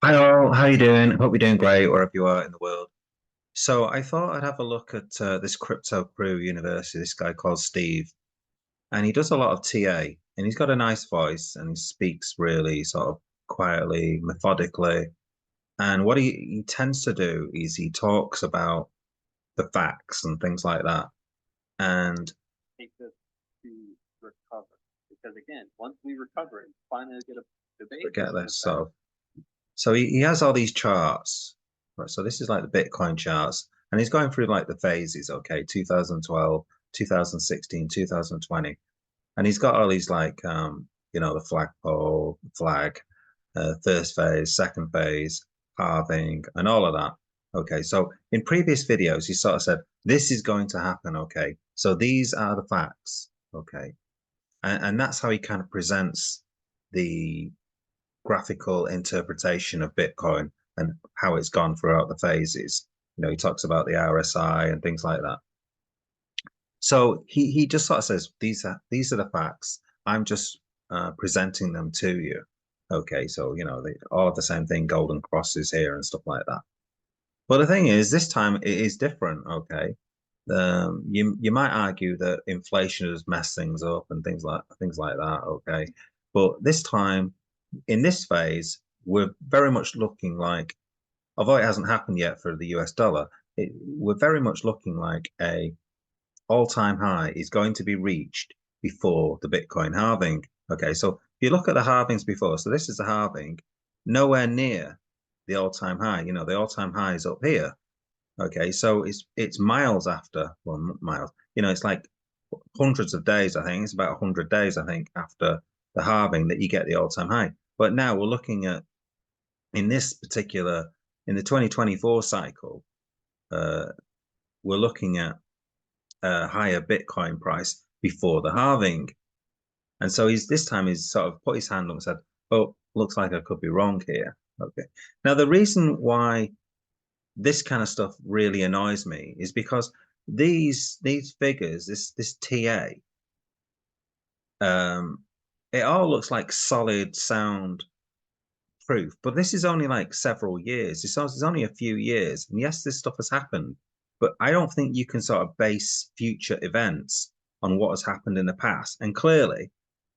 Hi all, how you doing? Hope you're doing great wherever you are in the world. So I thought I'd have a look at this crypto crew university, this guy called Steve, and he does a lot of TA, and he's got a nice voice, and he speaks really sort of quietly, methodically. And what he tends to do is he talks about the facts and things like that. And Take this to recover. Because again, once we recover and finally get a debate, forget this. So he has all these charts, right? So this is like the Bitcoin charts, and he's going through like the phases, okay, 2012, 2016, 2020. And he's got all these like the flagpole, flag, first phase, second phase, halving, and all of that. Okay, so in previous videos, he sort of said, this is going to happen, okay. So these are the facts, okay. And that's how he kind of presents the graphical interpretation of Bitcoin and how it's gone throughout the phases. He talks about the RSI and things like that. So he just sort of says these are the facts. I'm just presenting them to you. Okay, so they all the same thing, golden crosses here and stuff like that. But the thing is, this time it is different. Okay, you might argue that inflation has messed things up and things like that. Okay, but this time in this phase, we're very much looking like, although it hasn't happened yet for the US dollar, we're very much looking like a all-time high is going to be reached before the Bitcoin halving. Okay, so if you look at the halvings before, so this is the halving, nowhere near the all-time high. The all-time high is up here. Okay, so it's miles after, well, miles. It's like hundreds of days. I think it's about 100 days. I think after the halving that you get the all-time high. But now we're looking at in this particular in the 2024 cycle, uh, we're looking at a higher Bitcoin price before the halving. And so this time he's sort of put his hand up and said, "Oh, looks like I could be wrong here." Okay. Now the reason why this kind of stuff really annoys me is because these figures, this TA, it all looks like solid sound proof, but this is only like several years. It's only a few years, and yes, this stuff has happened, but I don't think you can sort of base future events on what has happened in the past. And clearly,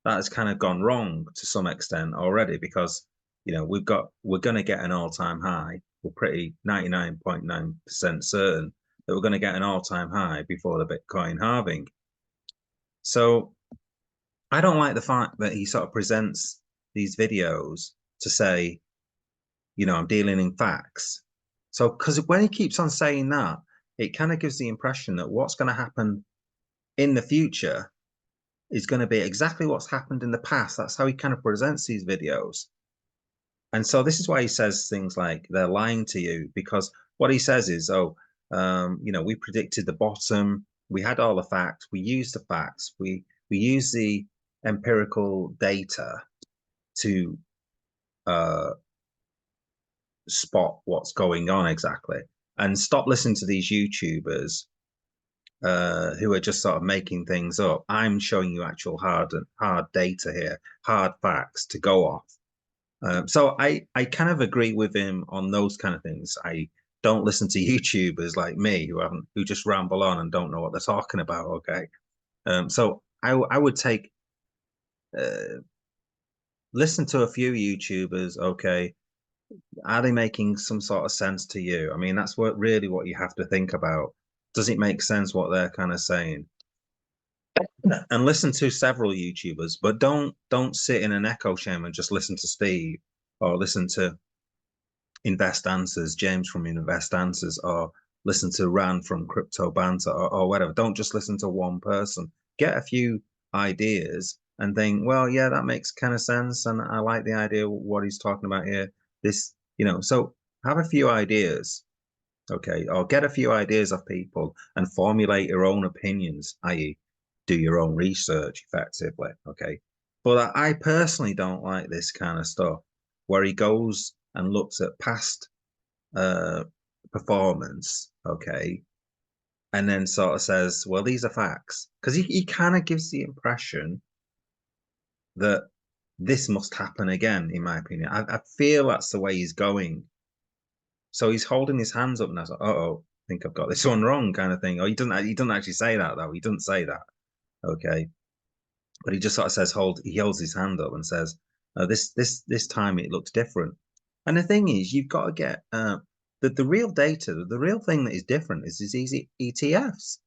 that has kind of gone wrong to some extent already because we're going to get an all-time high. We're pretty 99.9% certain that we're going to get an all-time high before the Bitcoin halving. So I don't like the fact that he sort of presents these videos to say, I'm dealing in facts. So, because when he keeps on saying that, it kind of gives the impression that what's going to happen in the future is going to be exactly what's happened in the past. That's how he kind of presents these videos. And so this is why he says things like they're lying to you, because what he says is, we predicted the bottom, we had all the facts, we used the facts, we use the empirical data to spot what's going on exactly, and stop listening to these YouTubers who are just sort of making things up. I'm showing you actual hard data here, hard facts to go off. So I kind of agree with him on those kind of things. I don't listen to YouTubers like me who just ramble on and don't know what they're talking about. Okay, so I would take listen to a few YouTubers. Okay, are they making some sort of sense to you? I mean, that's what you have to think about. Does it make sense what they're kind of saying? And listen to several YouTubers, but don't sit in an echo chamber and just listen to Steve or listen to Invest Answers, James from Invest Answers, or listen to Ran from Crypto Banter or whatever. Don't just listen to one person. Get a few ideas and think, well, yeah, that makes kind of sense. And I like the idea of what he's talking about here. So have a few ideas, okay, or get a few ideas of people and formulate your own opinions, i.e., do your own research effectively, okay. But I personally don't like this kind of stuff where he goes and looks at past uh, performance, okay, and then sort of says, well, these are facts, because he kind of gives the impression that this must happen again, in my opinion. I feel that's the way he's going. So he's holding his hands up and I was like, oh, I think I've got this one wrong, kind of thing. Oh, he doesn't actually say that though. He doesn't say that. Okay. But he just sort of says he holds his hand up and says, this time it looks different. And the thing is, you've got to get the real data, the real thing that is different is these ETFs.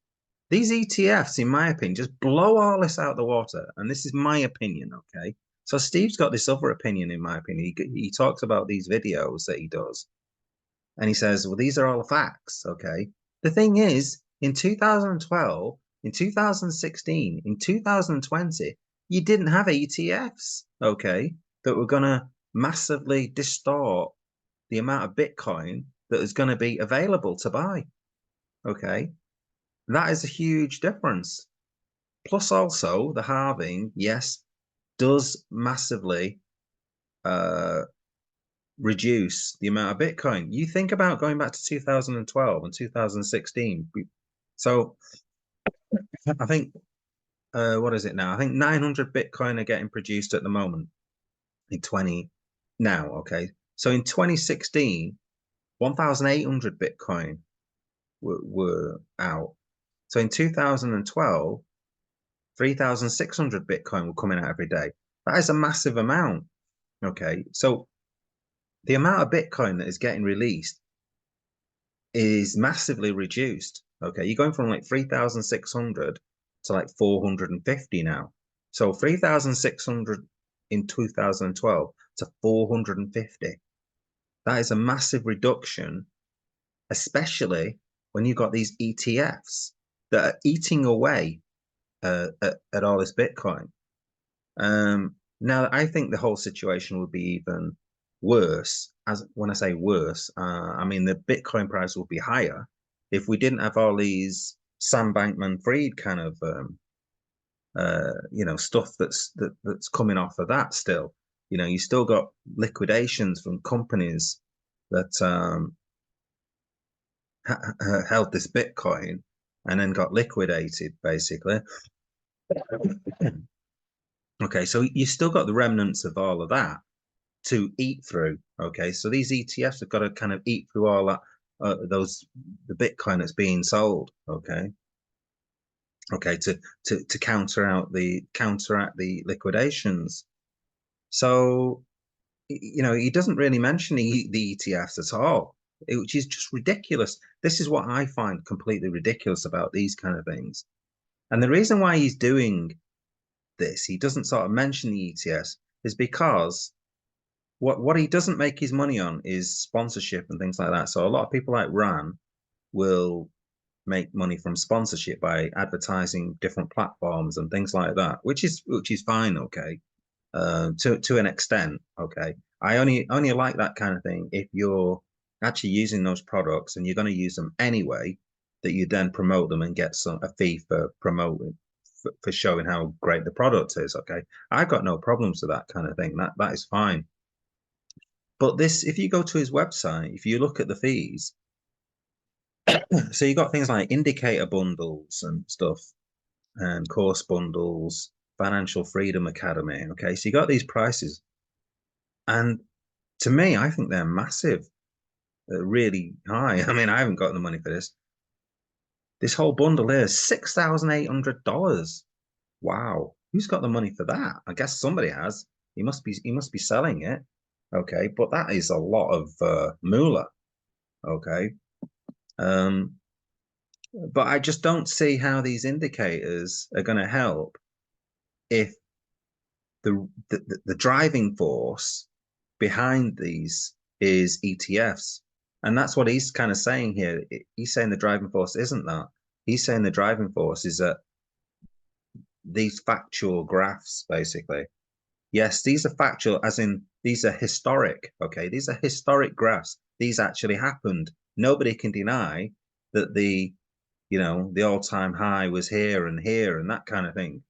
These ETFs, in my opinion, just blow all this out the water. And this is my opinion, okay? So Steve's got this other opinion, in my opinion. He talks about these videos that he does. And he says, well, these are all the facts, okay? The thing is, in 2012, in 2016, in 2020, you didn't have ETFs, okay, that were going to massively distort the amount of Bitcoin that is going to be available to buy, okay? That is a huge difference. Plus, also, the halving, yes, does massively reduce the amount of Bitcoin. You think about going back to 2012 and 2016. So I think, what is it now? I think 900 Bitcoin are getting produced at the moment in 20 now. Okay. So in 2016, 1,800 Bitcoin were out. So in 2012, 3,600 Bitcoin were coming out every day. That is a massive amount. Okay. So the amount of Bitcoin that is getting released is massively reduced. Okay, you're going from like 3,600 to like 450 now. So 3,600 in 2012 to 450. That is a massive reduction, especially when you've got these ETFs that are eating away at all this Bitcoin. Now, I think the whole situation would be even worse. As when I say worse, I mean the Bitcoin price would be higher if we didn't have all these Sam Bankman-Fried kind of stuff that's coming off of that still. You know, you still got liquidations from companies that held this Bitcoin and then got liquidated, basically. Okay, so you still got the remnants of all of that to eat through. Okay, so these ETFs have got to kind of eat through all that, the Bitcoin that's being sold. Okay, to counteract the liquidations. So he doesn't really mention the ETFs at all, which is just ridiculous. This is what I find completely ridiculous about these kind of things. And the reason why he's doing this, he doesn't sort of mention the ETFs, is because what he doesn't make his money on is sponsorship and things like that. So a lot of people like Ran will make money from sponsorship by advertising different platforms and things like that, which is fine, okay, to an extent, okay. I only like that kind of thing if you're actually using those products and you're going to use them anyway, that you then promote them and get a fee for promoting, for showing how great the product is. Okay, I've got no problems with that kind of thing. That is fine. But this, if you go to his website, if you look at the fees, so you got things like indicator bundles and stuff, and course bundles, Financial Freedom Academy. Okay, so you got these prices, and to me, I think they're massive, really high. I mean, I haven't got the money for this. This whole bundle here is $6,800. Wow, who's got the money for that? I guess somebody has. He must be selling it. Okay, but that is a lot of moolah. Okay. Um, but I just don't see how these indicators are going to help if the driving force behind these is ETFs. And that's what he's kind of saying here. He's saying the driving force isn't that. He's saying the driving force is that these factual graphs, basically. Yes, these are factual, as in these are historic. Okay, these are historic graphs. These actually happened. Nobody can deny that the all-time high was here and that kind of thing.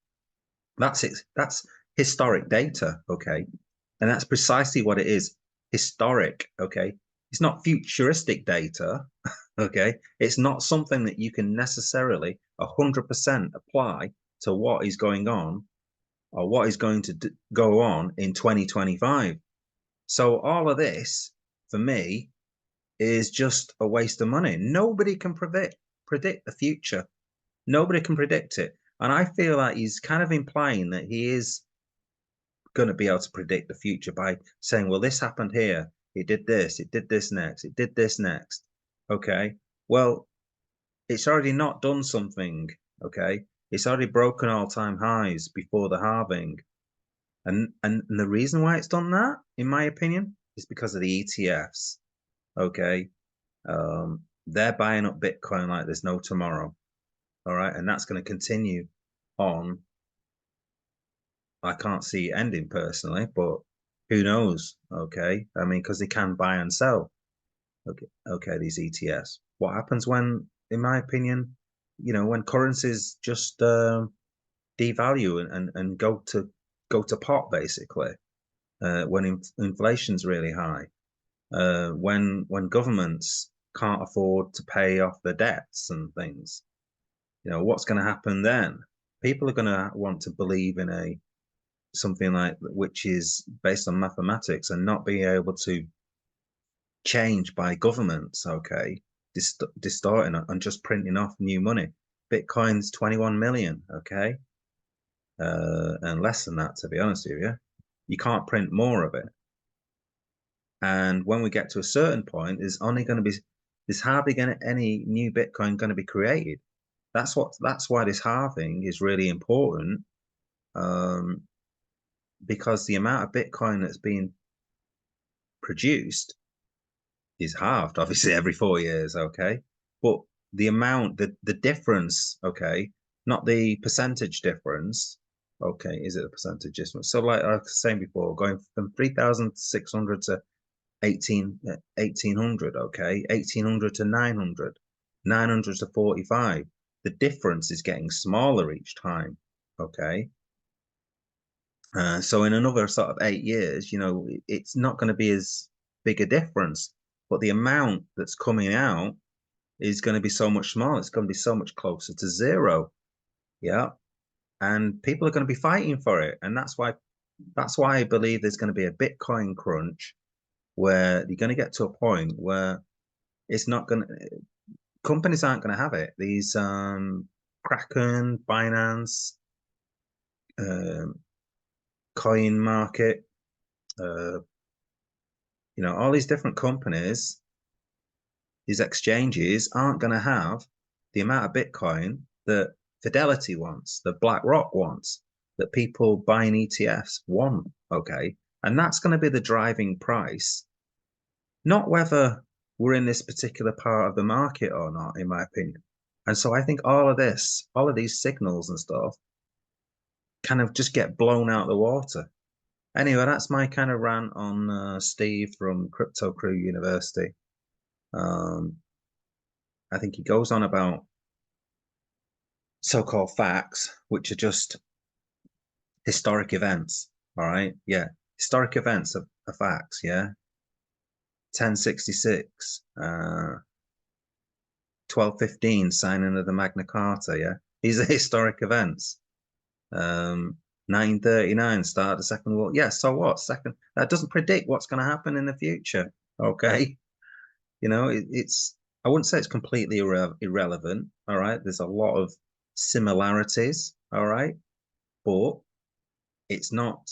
That's it. That's historic data. Okay, and that's precisely what it is. Historic. Okay, it's not futuristic data. Okay, it's not something that you can necessarily 100% apply to what is going on or what is going to go on in 2025. So all of this, for me, is just a waste of money. Nobody can predict the future. Nobody can predict it. And I feel like he's kind of implying that he is going to be able to predict the future by saying, well, this happened here. It did this next, it did this next. Okay. Well, it's already not done something. Okay. It's already broken all-time highs before the halving. And the reason why it's done that, in my opinion, is because of the ETFs. Okay. They're buying up Bitcoin like there's no tomorrow. All right. And that's going to continue on. I can't see it ending personally, but who knows? Okay. I mean, because they can buy and sell. Okay. Okay. These ETFs. What happens when, in my opinion, when currencies just devalue and go to pot basically, when inflation's really high, when governments can't afford to pay off their debts and things, what's going to happen then? People are going to want to believe in something like which is based on mathematics and not be able to change by governments. Okay, distorting and just printing off new money. Bitcoin's 21 million. Okay, and less than that, to be honest with you. You can't print more of it. And when we get to a certain point, there's hardly any new Bitcoin going to be created. That's why this halving is really important, because the amount of Bitcoin that's being produced is halved, obviously, every 4 years. Okay, but the difference, okay, not the percentage difference. Okay, is it a percentage difference? So, like I was saying before, going from 3,600 to 1800, okay, 1800 to 900, 900 to 45. The difference is getting smaller each time. Okay. So in another sort of 8 years, it's not going to be as big a difference, but the amount that's coming out is going to be so much smaller. It's going to be so much closer to zero. Yeah. And people are going to be fighting for it. And that's why I believe there's going to be a Bitcoin crunch where you're going to get to a point where it's not going to, companies aren't going to have it. These Kraken, Binance, Coin Market, all these different companies, these exchanges aren't going to have the amount of Bitcoin that Fidelity wants, that BlackRock wants, that people buying ETFs want. Okay. And that's going to be the driving price, not whether we're in this particular part of the market or not, in my opinion. And so I think all of these signals and stuff kind of just get blown out of the water. Anyway, that's my kind of rant on Steve from Crypto Crew University. I think he goes on about so-called facts, which are just historic events. All right. Yeah. Historic events are facts. Yeah. 1066, 1215, signing of the Magna Carta. Yeah. These are historic events. 939, start of the Second World. Yeah. So what? That doesn't predict what's going to happen in the future. Okay. It's, I wouldn't say it's completely irrelevant. All right. There's a lot of similarities. All right. But it's not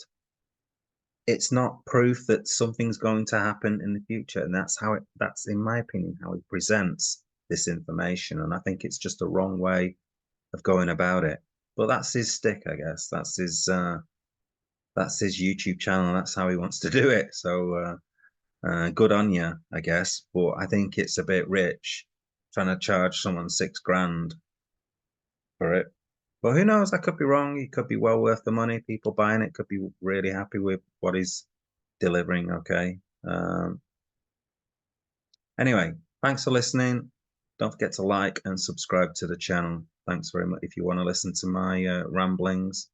proof that something's going to happen in the future. And that's in my opinion, how he presents this information. And I think it's just a wrong way of going about it. But that's his stick, I guess. That's his YouTube channel. That's how he wants to do it. So, good on you, I guess. But I think it's a bit rich trying to charge someone $6,000 for it. But who knows? I could be wrong. It could be well worth the money. People buying it could be really happy with what he's delivering. Okay. Anyway, thanks for listening. Don't forget to like and subscribe to the channel. Thanks very much if you want to listen to my ramblings.